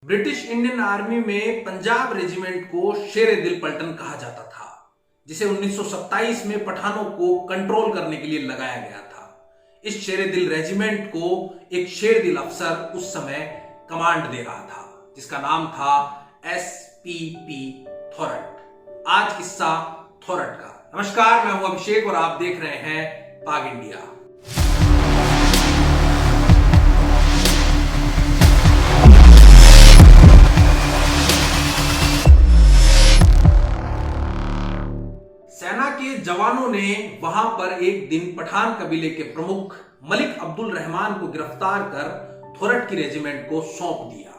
British Indian army में Punjab regiment को शेर दिल पलटन कहा जाता था, जिसे 1927 में पठानों को कंट्रोल करने के लिए लगाया गया था। इस शेर दिल रेजिमेंट को एक शेर दिल अफसर उस समय कमांड दे रहा था, जिसका नाम था एसपीपी थोरट। आज किस्सा थोरट का। नमस्कार, मैं हूं अभिषेक और आप देख रहे हैं पाग इंडिया। सेना के जवानों ने वहां पर एक दिन पठान कबीले के प्रमुख मलिक अब्दुल रहमान को गिरफ्तार कर थोरट की रेजिमेंट को सौंप दिया।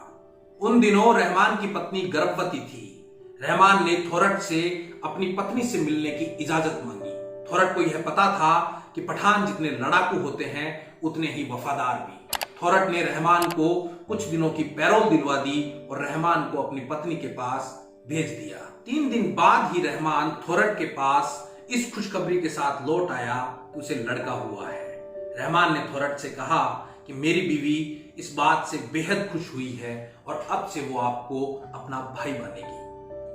उन दिनों रहमान की पत्नी गर्भवती थी। रहमान ने थोरट से अपनी पत्नी से मिलने की इजाजत मांगी। थोरट को यह पता था कि पठान जितने लड़ाकू होते हैं उतने ही वफादार भी। थोरट ने रहमान को कुछ दिनों की पैरोल दिलवा दी और रहमान को अपनी पत्नी के पास भेज दिया। 3 दिन बाद ही रहमान थोरट के पास इस खुशखबरी के साथ लौट आया कि उसे लड़का हुआ है। रहमान ने थोरट से कहा कि मेरी बीवी इस बात से बेहद खुश हुई है और अब से वो आपको अपना भाई मानेगी।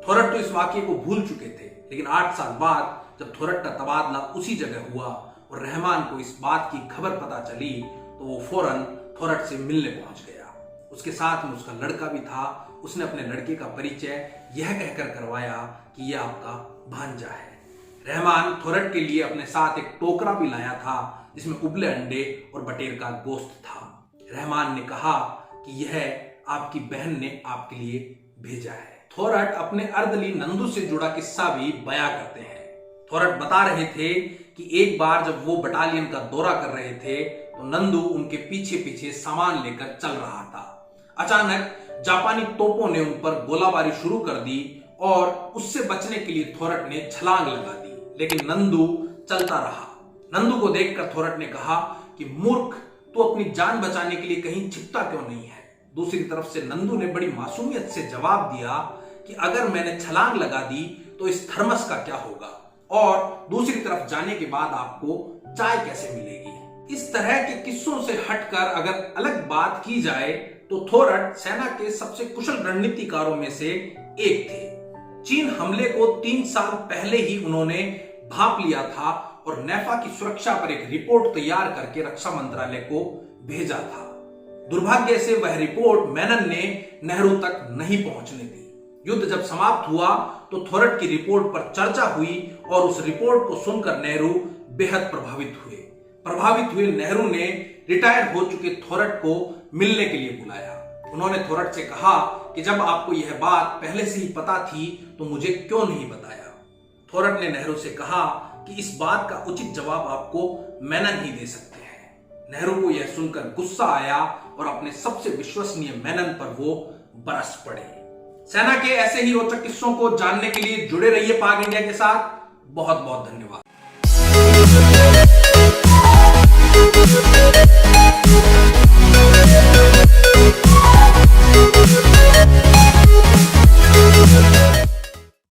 थोरट तो इस वाक्य को भूल चुके थे, लेकिन 8 साल बाद जब थोरट का तबादला उसी जगह हुआ और रहमान को इस बात की खबर पता चली तो वो फौरन थोरट से मिलने पहुंच गया। उसके साथ में उसका लड़का भी था। उसने अपने लड़के का परिचय यह कहकर करवाया कि यह आपका भांजा है। रहमान थोरट के लिए अपने साथ एक टोकरा भी लाया था, जिसमें उबले अंडे और बटेर का गोश्त था। रहमान ने कहा कि यह आपकी बहन ने आपके लिए भेजा है। थोरट अपने अर्दली नंदू से जुड़ा किस्सा भी बयां करते हैं। थोरट बता रहे थे कि एक बार जब वो बटालियन का दौरा कर रहे थे तो नंदू उनके पीछे पीछे सामान लेकर चल रहा था। अचानक जापानी तोपों ने उन पर गोलाबारी शुरू कर दी और उससे बचने के लिए थोरट ने छलांग लगा दी, लेकिन नंदू चलता रहा। नंदू को देखकर थोरट ने कहा कि मूर्ख, तू अपनी जान बचाने के लिए कहीं छिपता क्यों नहीं है। दूसरी तरफ से नंदू ने बड़ी मासूमियत से जवाब दिया कि अगर मैंने छलांग लगा दी तो इस थर्मस का क्या होगा, और दूसरी तरफ जाने के बाद आपको चाय कैसे मिलेगी। इस तरह के किस्सों से हटकर अगर अलग बात की जाए तो थोरट सेना के सबसे कुशल रणनीतिकारों में से एक थे। चीन हमले को 3 साल पहले ही उन्होंने भांप लिया था और नेफा की सुरक्षा पर एक रिपोर्ट तैयार करके रक्षा मंत्रालय को भेजा था। दुर्भाग्य से वह रिपोर्ट मेनन ने नेहरू तक नहीं पहुंचने दी। युद्ध जब समाप्त हुआ तो थोरट की रिपोर्ट पर चर्चा हुई और उस रिपोर्ट को सुनकर नेहरू बेहद प्रभावित हुए नेहरू ने रिटायर हो चुके थोरट को मिलने के लिए बुलाया। उन्होंने थोरट से कहा कि जब आपको यह बात पहले से ही पता थी तो मुझे क्यों नहीं बताया। थोरट ने नेहरू से कहा कि इस बात का उचित जवाब आपको मेनन ही दे सकते हैं। नेहरू को यह सुनकर गुस्सा आया और अपने सबसे विश्वसनीय मेनन पर वो बरस पड़े। सेना के ऐसे ही रोचक किस्सों को जानने के लिए जुड़े रहिए पाग इंडिया के साथ। बहुत बहुत धन्यवाद।